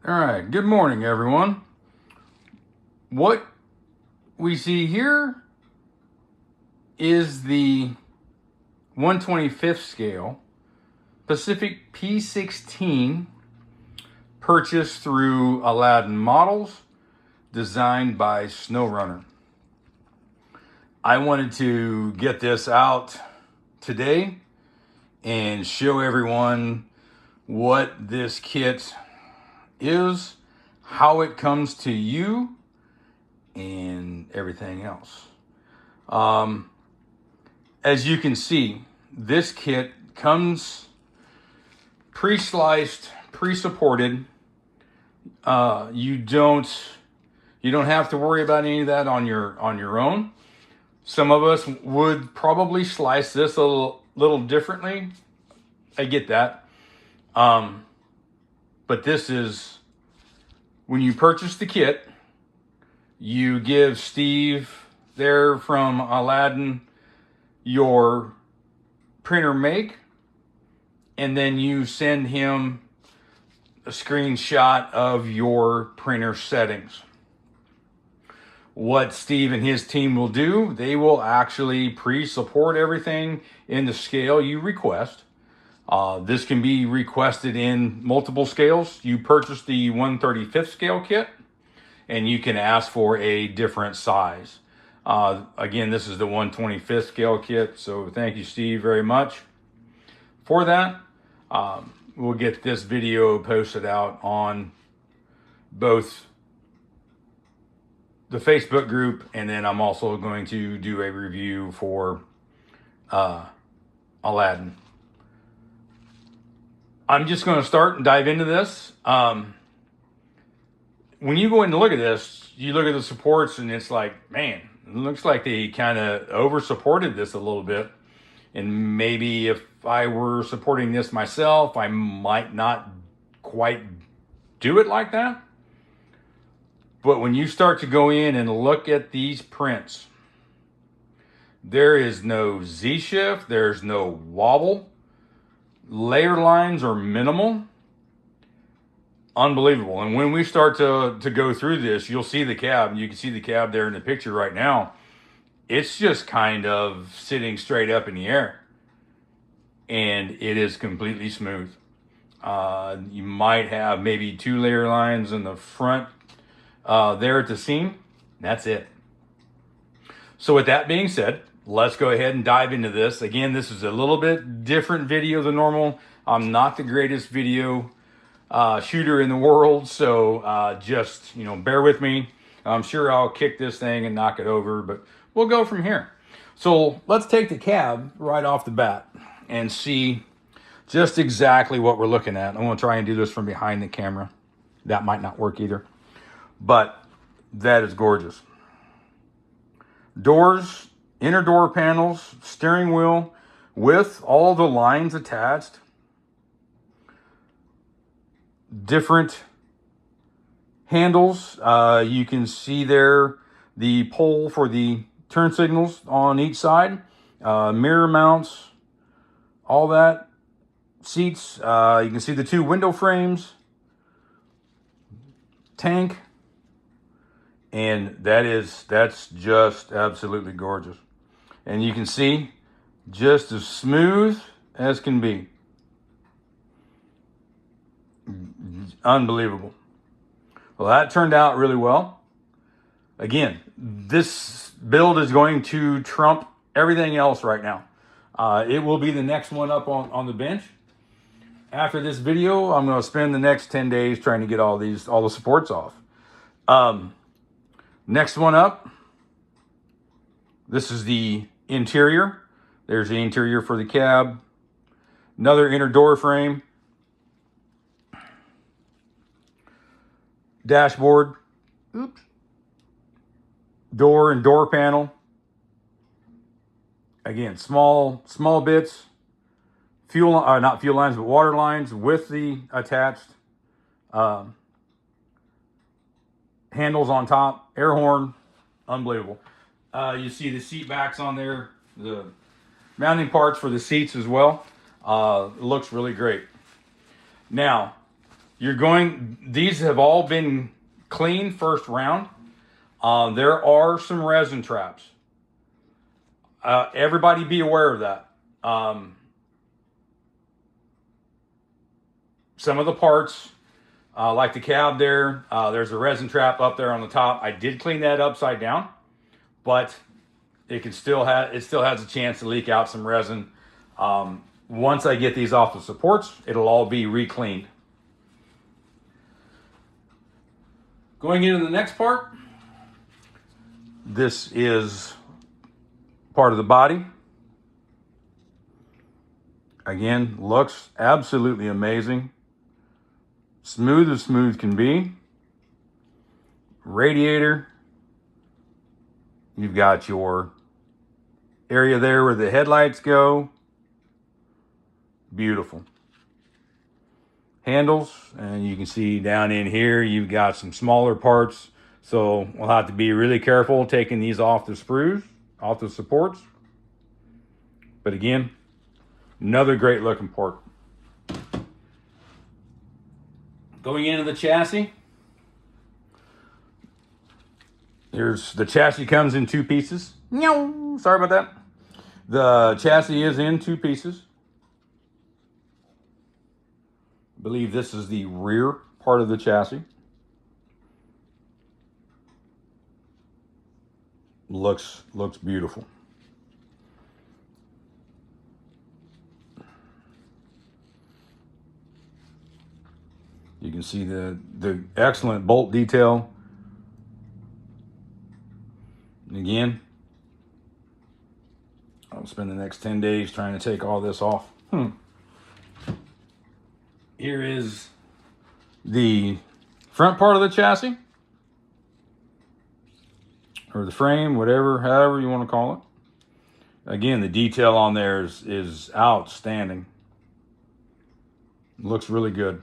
All right, good morning, everyone. What we see here is the 1/25th scale Pacific P16 purchased through Aladdin Models, designed by SnowRunner. I wanted to get this out today and show everyone what this kit is, how it comes to you, and everything else. As you can see, this kit comes pre-sliced, pre-supported. You don't have to worry about any of that on your own. Some of us would probably slice this a little differently. I get that. But this is, when you purchase the kit, you give Steve there from Aladdin your printer make, and then you send him a screenshot of your printer settings. What Steve and his team will do, they will actually pre-support everything in the scale you request. This can be requested in multiple scales. You purchase the 1/35th scale kit, and you can ask for a different size. Again, this is the 1/25th scale kit, so thank you, Steve, very much for that. We'll get this video posted out on both the Facebook group, and then I'm also going to do a review for Aladdin. I'm just going to start and dive into this. When you go in to look at this, you look at the supports and it's like, man, it looks like they kind of over supported this a little bit. And maybe if I were supporting this myself, I might not quite do it like that. But when you start to go in and look at these prints, there is no Z-shift, there's no wobble. Layer lines are minimal. Unbelievable. And when we start to go through this, you'll see the cab. You can see the cab there in the picture right now. It's just kind of sitting straight up in the air. And it is completely smooth. You might have maybe 2 layer lines in the front there at the seam. That's it. So with that being said, let's go ahead and dive into this. Again, this is a little bit different video than normal. I'm not the greatest video shooter in the world, so just, bear with me. I'm sure I'll kick this thing and knock it over, but we'll go from here. So let's take the cab right off the bat and see just exactly what we're looking at. I'm going to try and do this from behind the camera. That might not work either, but that is gorgeous. Doors, inner door panels, steering wheel with all the lines attached. Different handles. You can see there the pole for the turn signals on each side. Mirror mounts, all that. Seats. You can see the 2 window frames. Tank. And that's just absolutely gorgeous. And you can see just as smooth as can be. Unbelievable. Well, that turned out really well. Again, this build is going to trump everything else right now. It will be the next one up on the bench. After this video, I'm going to spend the next 10 days trying to get all the supports off. Next one up, this is the interior. There's the interior for the cab. Another inner door frame. Dashboard. Oops. Door and door panel. Again, small bits. Not fuel lines, but water lines with the attached handles on top, air horn, unbelievable. You see the seat backs on there, the mounting parts for the seats as well. It looks really great. Now, These have all been cleaned first round. There are some resin traps. Everybody be aware of that. Some of the parts, like the cab there's a resin trap up there on the top. I did clean that upside down, but it still has a chance to leak out some resin. Once I get these off the supports, it'll all be re-cleaned. Going into the next part, this is part of the body. Again, looks absolutely amazing. Smooth as smooth can be. Radiator. You've got your area there where the headlights go. Beautiful. Handles, and you can see down in here you've got some smaller parts, so we'll have to be really careful taking these off the sprues, off the supports. But again, another great looking part. Going into the chassis, here's the chassis. Comes in two pieces. No, sorry about that. The chassis is in two pieces. I believe this is the rear part of the chassis. Looks beautiful. You can see the excellent bolt detail. And again, I'll spend the next 10 days trying to take all this off. Here is the front part of the chassis, or the frame, however you want to call it. Again, the detail on there is outstanding. Looks really good.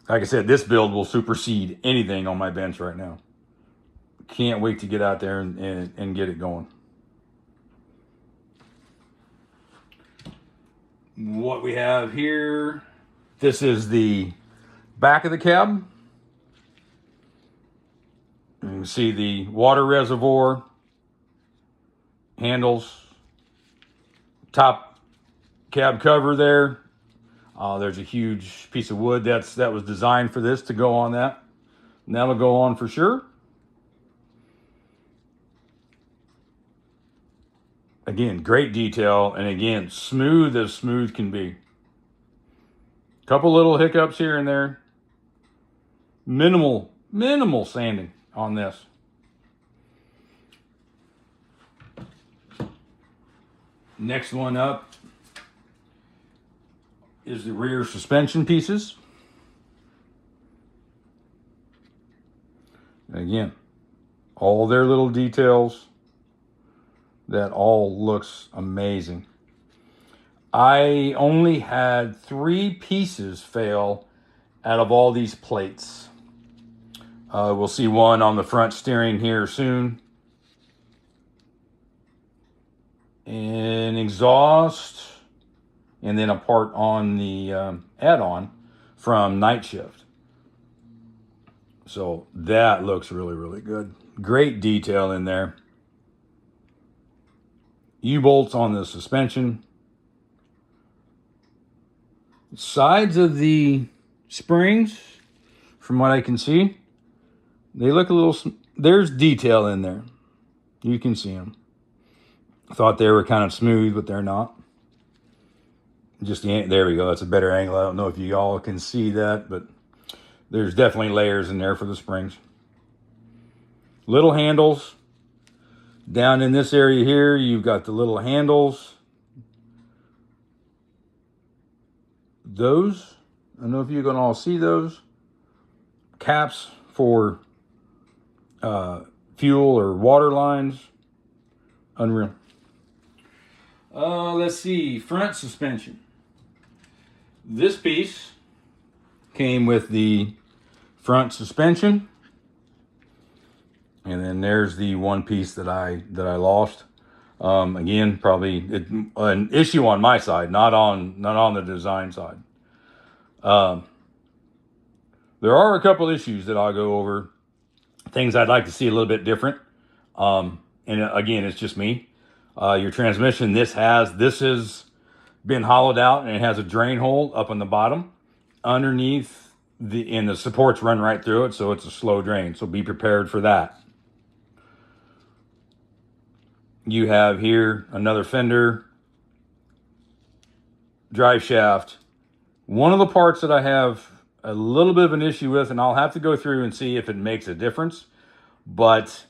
Like I said, this build will supersede anything on my bench right now. Can't wait to get out there and get it going. What we have here, this is the back of the cab. You can see the water reservoir, handles, top cab cover there. There's a huge piece of wood that was designed for this to go on that. And that'll go on for sure. Again, great detail, and again, smooth as smooth can be. Couple little hiccups here and there. Minimal sanding on this. Next one up is the rear suspension pieces. Again, all their little details. That all looks amazing. I only had 3 pieces fail out of all these plates. We'll see one on the front steering here soon. An exhaust, and then a part on the add-on from Night Shift. So that looks really, really good. Great detail in there. U-bolts on the suspension. Sides of the springs, from what I can see, they look a little, there's detail in there. You can see them. I thought they were kind of smooth, but they're not. There we go. That's a better angle. I don't know if you all can see that, but there's definitely layers in there for the springs. Little handles. Down in this area here, you've got the little handles. Those, I don't know if you can all see those. Caps for fuel or water lines. Unreal. Let's see, front suspension. This piece came with the front suspension. And then there's the one piece that I lost. Again, probably an issue on my side, not on the design side. Um, there are a couple issues that I'll go over, things I'd like to see a little bit different. And again, it's just me. Your transmission, this has been hollowed out and it has a drain hole up on the bottom underneath and the supports run right through it, so it's a slow drain, so be prepared for that. You have here another fender, drive shaft. One of the parts that I have a little bit of an issue with, and I'll have to go through and see if it makes a difference, but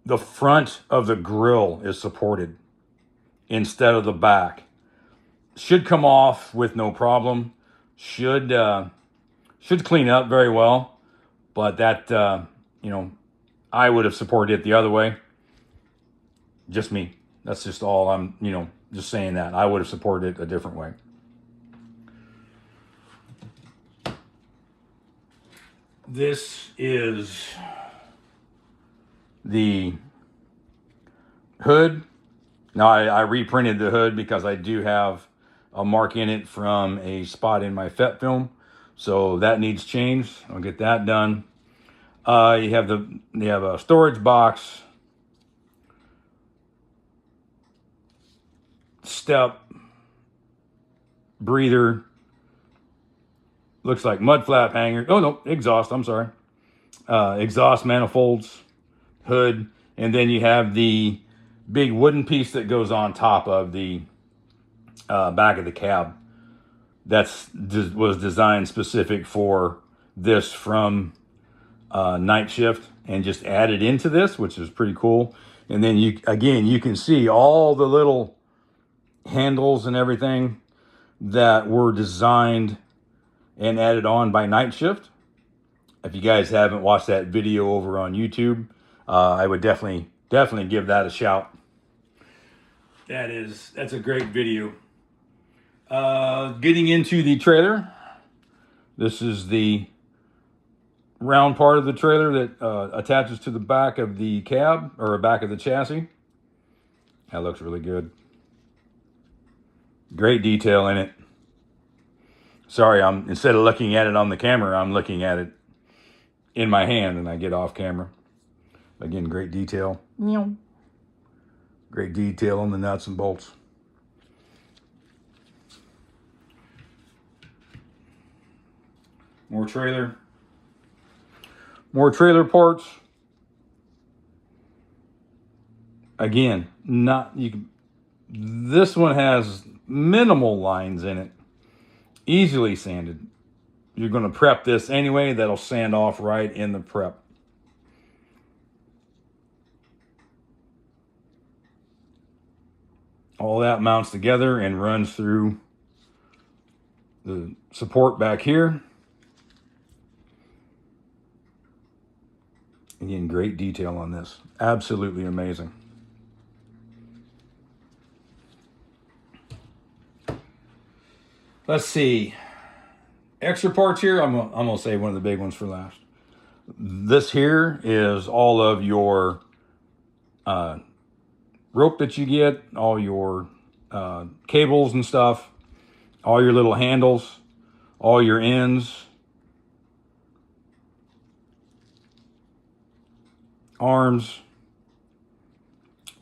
the front of the grill is supported instead of the back. Should come off with no problem. Should clean up very well, but that I would have supported it the other way. Just me. That's just all I'm just saying that I would have supported it a different way. This is the hood. Now I reprinted the hood because I do have a mark in it from a spot in my FET film, so that needs changed. I'll get that done. You have a storage box, step, breather, looks like mud flap hanger. Oh no, exhaust, I'm sorry. Exhaust manifolds, hood, and then you have the big wooden piece that goes on top of the back of the cab. Was designed specific for this from Night Shift and just added into this, which is pretty cool. And then you can see all the little handles and everything that were designed and added on by Night Shift. If you guys haven't watched that video over on YouTube, I would definitely give that a shout. That's a great video. Getting into the trailer. This is the round part of the trailer that attaches to the back of the cab or back of the chassis. That looks really good. Great detail in it. Sorry, instead of looking at it on the camera, I'm looking at it in my hand and I get off camera. Again, great detail. Great detail on the nuts and bolts. More trailer parts. Again, this one has minimal lines in it. Easily sanded. You're going to prep this anyway. That'll sand off right in the prep. All that mounts together and runs through the support back here. Again, great detail on this. Absolutely amazing. Let's see. Extra parts here. I'm gonna save one of the big ones for last. This here is all of your rope that you get, all your cables and stuff, all your little handles, all your ends, arms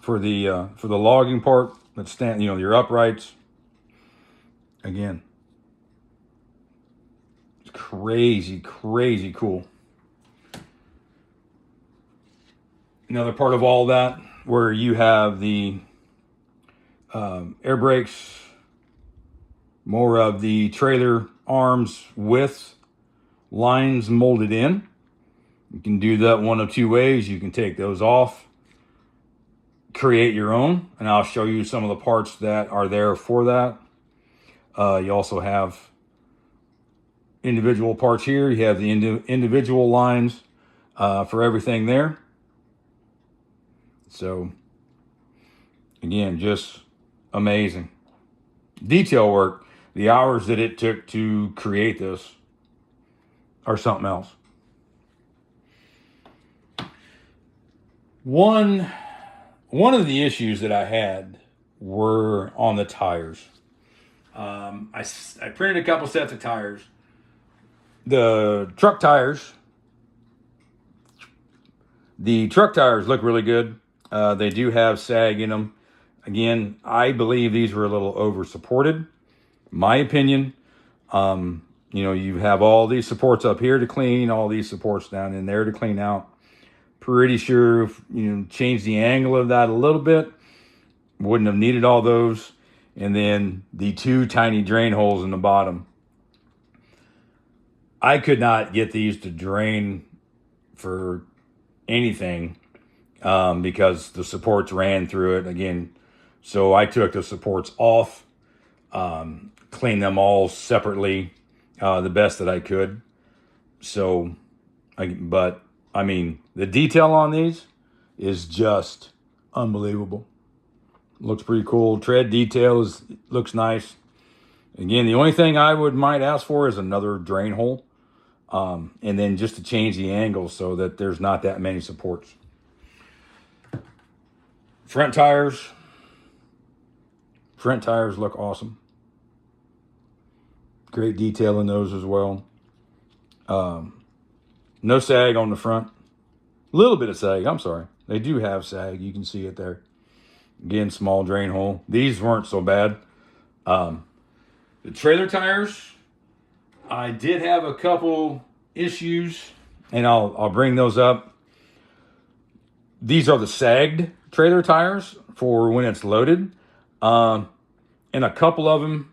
for the logging part that stand, your uprights. Again, it's crazy cool. Another part of all that where you have the air brakes, more of the trailer arms with lines molded in. You can do that one of two ways. You can take those off, create your own, and I'll show you some of the parts that are there for that. You also have individual parts here. You have the individual lines for everything there. So, again, just amazing. Detail work. The hours that it took to create this are something else. One of the issues that I had were on the tires. I printed a couple sets of tires. The truck tires look really good. They do have sag in them. Again, I believe these were a little over supported. My opinion. You have all these supports up here to clean, all these supports down in there to clean out. Pretty sure if change the angle of that a little bit, wouldn't have needed all those. And then the 2 tiny drain holes in the bottom. I could not get these to drain for anything because the supports ran through it again. So I took the supports off, cleaned them all separately, the best that I could. So, the detail on these is just unbelievable. Looks pretty cool. Tread detail looks nice. Again, the only thing I might ask for is another drain hole. And then just to change the angle so that there's not that many supports. Front tires look awesome. Great detail in those as well. No sag on the front. A little bit of sag, I'm sorry. They do have sag, you can see it there. Again, small drain hole. These weren't so bad. The trailer tires, I did have a couple issues, and I'll bring those up. These are the sagged trailer tires for when it's loaded. And a couple of them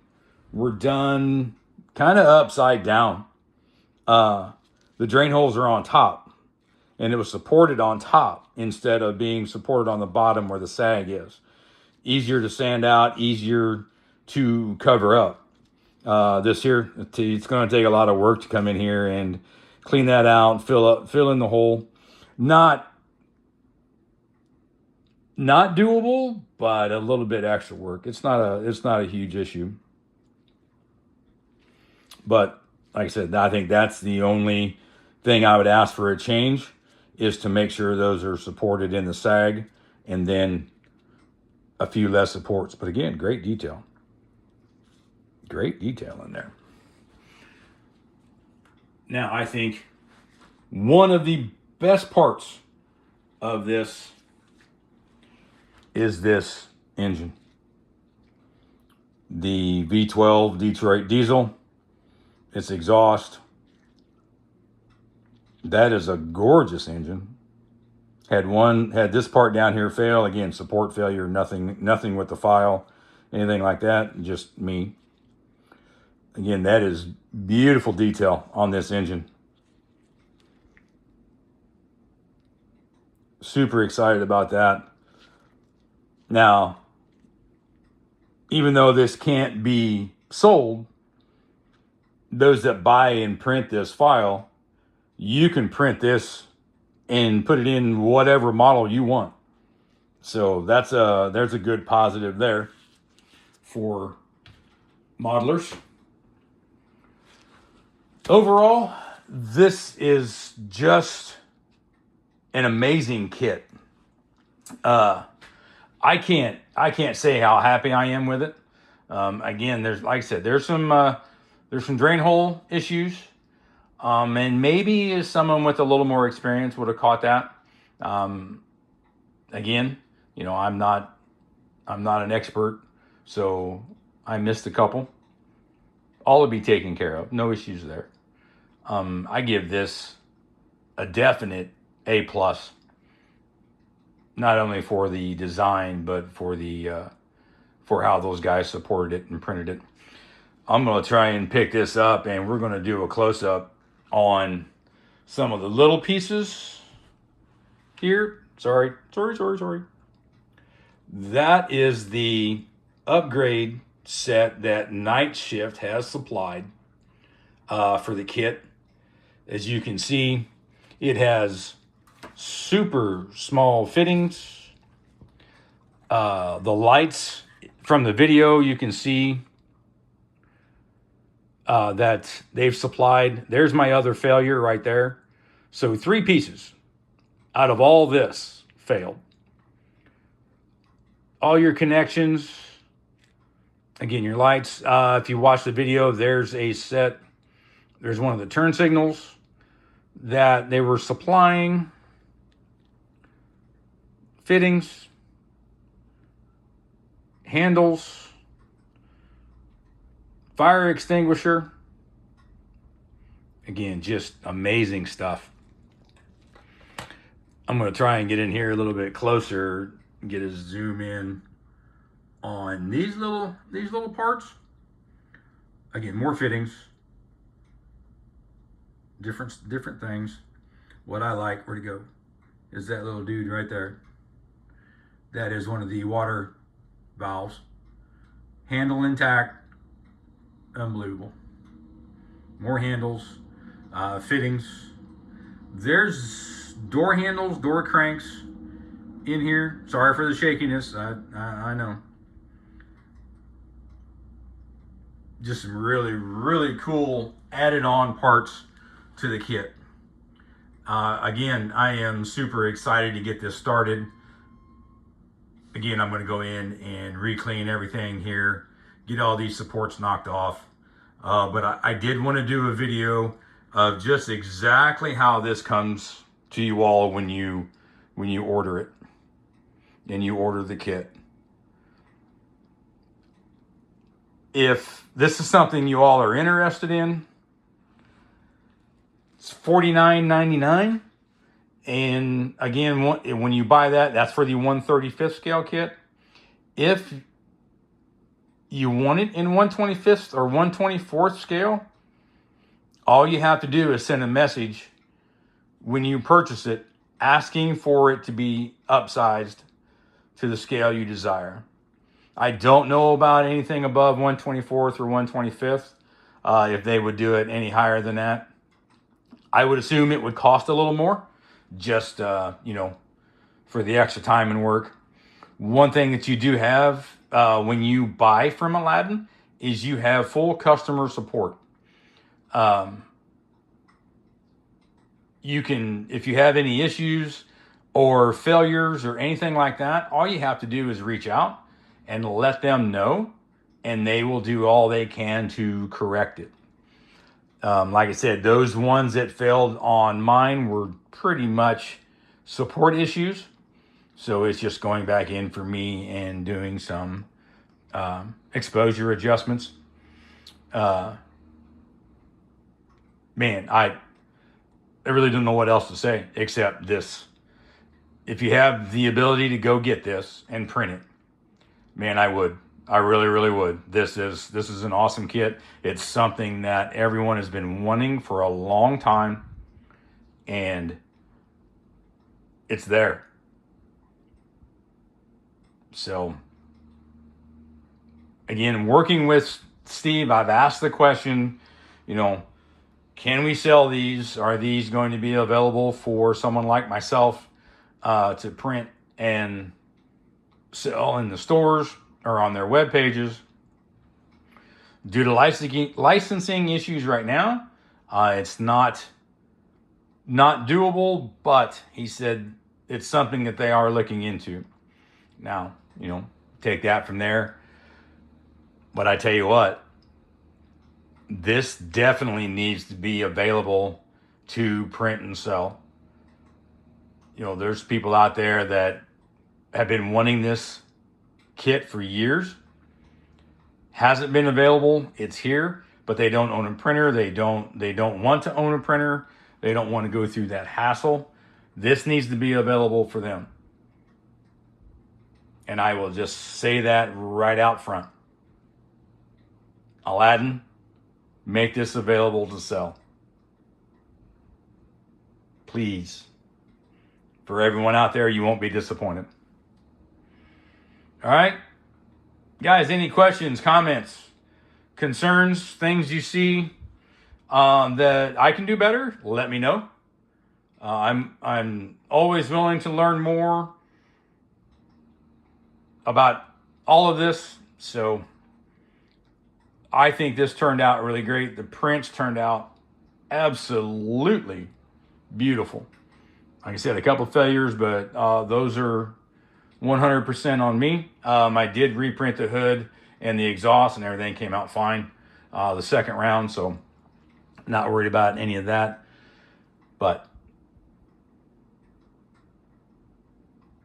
were done kind of upside down. The drain holes are on top, and it was supported on top instead of being supported on the bottom where the sag is. Easier to sand out, easier to cover up. This here, it's going to take a lot of work to come in here and clean that out, fill in the hole. Not doable, but a little bit extra work. It's not a huge issue. But like I said, I think that's the only thing I would ask for a change, is to make sure those are supported in the sag, and then a few less supports. But again, great detail. Great detail in there. Now, I think one of the best parts of this is this engine. The V12 Detroit diesel. Its exhaust. That is a gorgeous engine. Had this part down here fail. Again, support failure, nothing with the file, anything like that, just me. Again, that is beautiful detail on this engine. Super excited about that. Now, even though this can't be sold, those that buy and print this file, you can print this and put it in whatever model you want. So there's a good positive there for modelers. Overall, this is just an amazing kit. I can't say how happy I am with it. Again, there's some drain hole issues. And maybe someone with a little more experience would have caught that. Again, I'm not an expert, so I missed a couple. All will be taken care of. No issues there. I give this a definite A+. Not only for the design, but for how those guys supported it and printed it. I'm going to try and pick this up, and we're going to do a close-up on some of the little pieces here. Sorry. That is the upgrade set that Night Shift has supplied for the kit. As you can see, it has super small fittings. The lights from the video, you can see that they've supplied. There's my other failure right there. So 3 pieces out of all this failed. All your connections Again, your lights, if you watch the video, there's one of the turn signals that they were supplying, fittings, handles, fire extinguisher. Again, just amazing stuff. I'm going to try and get in here a little bit closer, get a zoom in on these little parts. Again, more fittings, different things. What I like, where'd it go, is that little dude right there. That is one of the water valves. Handle intact, unbelievable. More handles, fittings. There's door handles, door cranks in here. Sorry for the shakiness, I know. Just some really cool added on parts to the kit. Again, I am super excited to get this started. Again, I'm going to go in and re-clean everything here, get all these supports knocked off. But I did want to do a video of just exactly how this comes to you all when you order it and you order the kit. If this is something you all are interested in, it's $49.99. And again, when you buy that, that's for the 1/35th scale kit. If you want it in 1/25th or 1/24th scale, all you have to do is send a message when you purchase it asking for it to be upsized to the scale you desire. I don't know about anything above 1/24th or 1/25th, if they would do it any higher than that. I would assume it would cost a little more, just, for the extra time and work. One thing that you do have when you buy from Aladdin is you have full customer support. You can, if you have any issues or failures or anything like that, all you have to do is reach out and let them know, and they will do all they can to correct it. Like I said, those ones that failed on mine were pretty much support issues. So it's just going back in for me and doing some exposure adjustments. Man, I really don't know what else to say except this. If you have the ability to go get this and print it, man, I would. I really would. This is an awesome kit. It's something that everyone has been wanting for a long time, and it's there. So again, working with Steve, I've asked the question, can we sell these? Are these going to be available for someone like myself to print and sell in the stores or on their web pages? Due to licensing issues right now, it's not doable, but he said it's something that they are looking into. Now, take that from there. But I tell you what, this definitely needs to be available to print and sell. There's people out there that have been wanting this kit for years. Hasn't been available. It's here, but they don't own a printer. They don't want to own a printer. They don't want to go through that hassle. This needs to be available for them. And I will just say that right out front. Aladdin, make this available to sell. Please. For everyone out there, you won't be disappointed. All right. Guys, any questions, comments, concerns, things you see that I can do better? Let me know. I'm always willing to learn more about all of this. So I think this turned out really great. The prints turned out absolutely beautiful. Like I said, a couple of failures, but those are 100% on me. I did reprint the hood and the exhaust and everything came out fine the second round, so not worried about any of that. But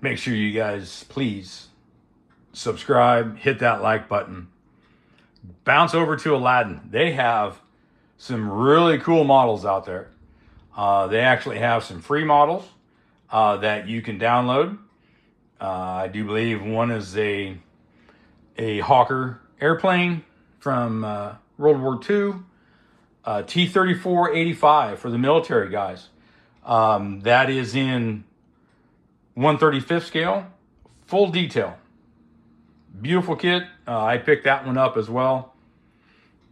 make sure you guys please subscribe, hit that like button, bounce over to Aladdin. They have some really cool models out there. They actually have some free models that you can download. I do believe one is a Hawker airplane from World War II, T-34-85 for the military guys. That is in 1/35 scale, full detail. Beautiful kit. I picked that one up as well.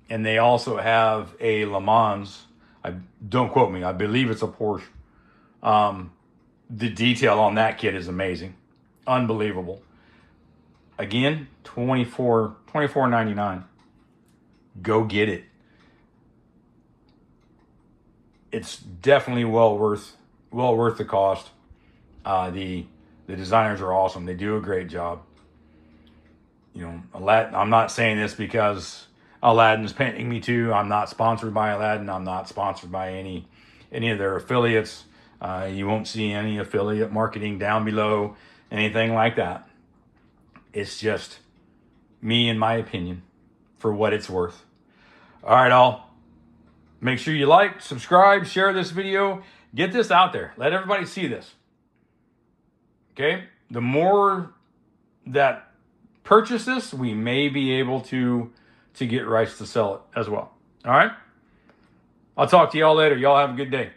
And they also have a Le Mans. Don't quote me. I believe it's a Porsche. The detail on that kit is amazing. Unbelievable. Again, $24.99. Go get it. It's definitely well worth the cost. The designers are awesome. They do a great job. You know, Aladdin, I'm not saying this because Aladdin's paying me to. I'm not sponsored by Aladdin. I'm not sponsored by any of their affiliates. You won't see any affiliate marketing down below, anything like that. It's just me and my opinion for what it's worth. All right, all. Make sure you like, subscribe, share this video. Get this out there. Let everybody see this. Okay? The more that purchase this, we may be able to get rights to sell it as well. All right? I'll talk to y'all later. Y'all have a good day.